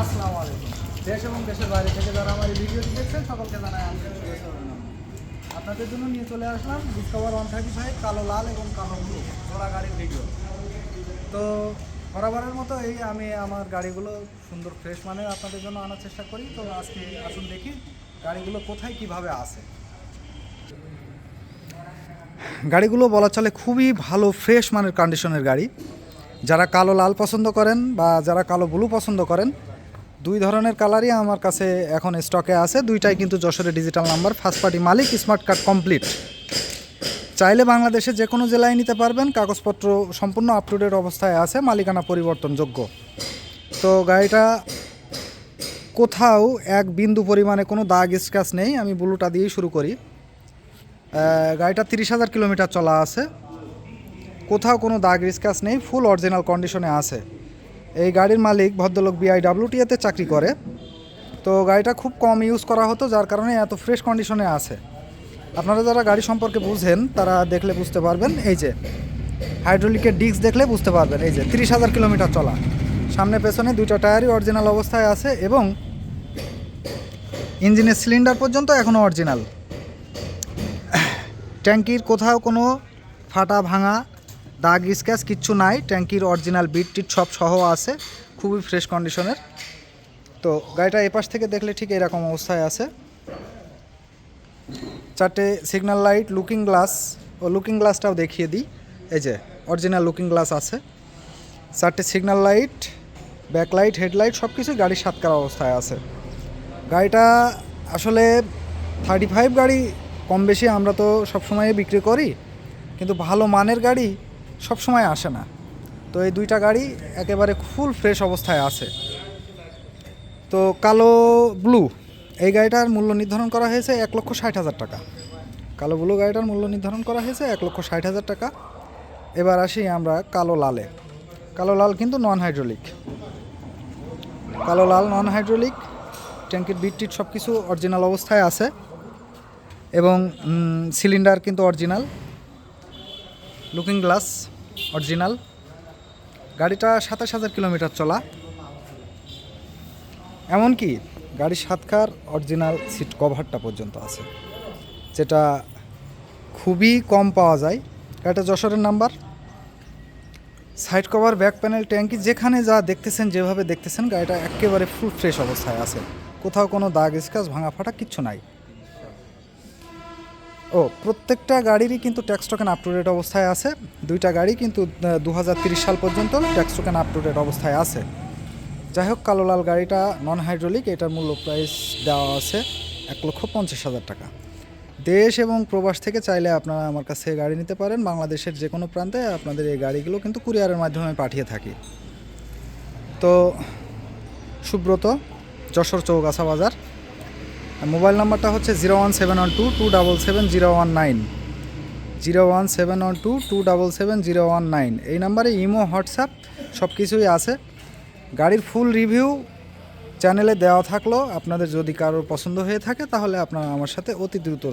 আসসালামু আলাইকুম। দেশ এবং দেশের বাইরে থেকে যারা আমার এই ভিডিওটি দেখছেন সকলকে জানাই আন্তরিক শুভেচ্ছা ও অভিনন্দন। আপনাদের জন্য নিয়ে চলে আসলাম ডিসকভার 135 কালো লাল এবং কালো ব্লু জোড়া গাড়ির ভিডিও। তো বরাবরের মতো আমি আমার গাড়িগুলো সুন্দর ফ্রেশ মানে আপনাদের জন্য আনার চেষ্টা করি। তো আজকে আসুন দেখি গাড়িগুলো কোথায় কিভাবে আসে। গাড়িগুলো বলা চলে খুবই ভালো ফ্রেশ মানের কন্ডিশনের গাড়ি। যারা কালো লাল পছন্দ করেন বা যারা কালো ব্লু পছন্দ করেন, দুই ধরনের কালারই আমার কাছে এখন স্টকে আছে। দুইটাই কিন্তু যশোরের ডিজিটাল নাম্বার, ফার্স্ট পার্টি মালিক, স্মার্ট কার্ড কমপ্লিট। চাইলে বাংলাদেশে যে কোনো জেলায় নিতে পারবেন, কাগজপত্র সম্পূর্ণ আপ টু ডেট অবস্থায় আছে, মালিকানা পরিবর্তনযোগ্য। তো গাড়িটা কোথাও এক বিন্দু পরিমাণে কোনো দাগ স্ক্র্যাচ নেই। আমি ব্লুটা দিয়েই শুরু করি। গাড়িটা 30,000 কিলোমিটার চলা আছে, কোথাও কোনো দাগ স্ক্র্যাচ নেই, ফুল অরিজিনাল কন্ডিশনে আছে। এই গাড়ির মালিক ভদ্রলোক BIWTA-তে চাকরি করে। তো গাড়িটা খুব কম ইউজ করা হতো, যার কারণে এত ফ্রেশ কন্ডিশনে আছে। আপনারা যারা গাড়ি সম্পর্কে বুঝেন তারা দেখলে বুঝতে পারবেন। এই যে হাইড্রোলিকের ডিস্ক দেখলে বুঝতে পারবেন। এই যে 30,000 কিলোমিটার চলা, সামনে পেছনে দুইটা টায়ারই অরিজিনাল অবস্থায় আছে এবং ইঞ্জিনের সিলিন্ডার পর্যন্ত এখনও অরিজিনাল। ট্যাঙ্কির কোথাও কোনো ফাটা ভাঙা দাগ স্ক্র্যাচ কিচ্ছু নাই। ট্যাঙ্কির অরিজিনাল বিট টিট সব সহ আছে, খুবই ফ্রেশ কন্ডিশনের। তো গাড়িটা এপাশ থেকে দেখলে ঠিক এরকম অবস্থায় আছে। চারটে signal light, looking glass, looking গ্লাসটাও দেখিয়ে দিই। এই যে অরিজিনাল লুকিং গ্লাস আছে। চারটে সিগন্যাল লাইট, ব্যাকলাইট, হেডলাইট সব কিছুই গাড়ির সাতকার অবস্থায় আছে। গাড়িটা আসলে 35 গাড়ি কম বেশি আমরা তো সবসময় বিক্রি করি, কিন্তু ভালো মানের গাড়ি সবসময় আসে না। তো এই দুইটা গাড়ি একেবারে ফুল ফ্রেশ অবস্থায় আছে। তো কালো ব্লু এই গাড়িটার মূল্য নির্ধারণ করা হয়েছে 1,60,000 টাকা। কালো ব্লু গাড়িটার মূল্য নির্ধারণ করা হয়েছে 1,60,000 টাকা। এবার আসি আমরা কালো লালে। কালো লাল কিন্তু নন হাইড্রোলিক। কালো লাল নন হাইড্রোলিক, ট্যাঙ্কির বিট টিট সব কিছু অরিজিনাল অবস্থায় আছে এবং সিলিন্ডার কিন্তু অরিজিনাল, লুকিং গ্লাস অরিজিনাল। গাড়িটা 27,000 কিলোমিটার চলা, এমনকি গাড়ির সাতকার অরিজিনাল সিট কভারটা পর্যন্ত আছে, যেটা খুবই কম পাওয়া যায়। গাড়িটা যশোরের number. Side cover, back panel, ট্যাঙ্কি যেখানে যা দেখতেছেন, যেভাবে দেখতেছেন, গাড়িটা একেবারে ফুল ফ্রেশ অবস্থায় আছে। কোথাও কোনো দাগ স্ক্র্যাচ ভাঙা ফাটা কিচ্ছু নাই। প্রত্যেকটা গাড়িরই কিন্তু tax token up to date অবস্থায় আছে। দুইটা গাড়ি কিন্তু 2030 সাল পর্যন্ত tax token up to date অবস্থায় আছে। যাই হোক, কালো লাল গাড়িটা নন হাইড্রোলিক, এটার মূল্য প্রাইস দেওয়া আছে 1,50,000 টাকা। দেশ এবং প্রবাস থেকে চাইলে আপনারা আমার কাছে গাড়ি নিতে পারেন। বাংলাদেশের যে কোনো প্রান্তে আপনাদের এই গাড়িগুলো কিন্তু কুরিয়ারের মাধ্যমে পাঠিয়ে থাকি। তো সুব্রত, যশোর চৌগাছা বাজার। মোবাইল নাম্বারটা হচ্ছে 01712277019, 01712277019। এই নাম্বারে ইমো, হোয়াটসঅ্যাপ সব কিছুই আছে। গাড়ির ফুল রিভিউ চ্যানেলে দেওয়া থাকলো। আপনাদের যদি কারোর পছন্দ হয়ে থাকে তাহলে আপনারা আমার সাথে অতি দ্রুত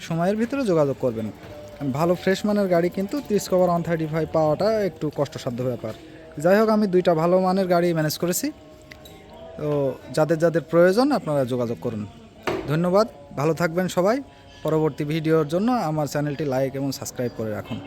সময়ের ভিতরে যোগাযোগ করবেন। ভালো ফ্রেশ মানের গাড়ি কিন্তু ডিসকভার 135 পাওয়াটা একটু কষ্টসাধ্য ব্যাপার। যাই হোক, আমি দুইটা ভালো মানের গাড়ি ম্যানেজ করেছি। তো যাদের যাদের প্রয়োজন আপনারা যোগাযোগ করুন। ধন্যবাদ, ভালো থাকবেন সবাই। পরবর্তী ভিডিওর জন্য আমার চ্যানেলটি লাইক এবং সাবস্ক্রাইব করে রাখুন।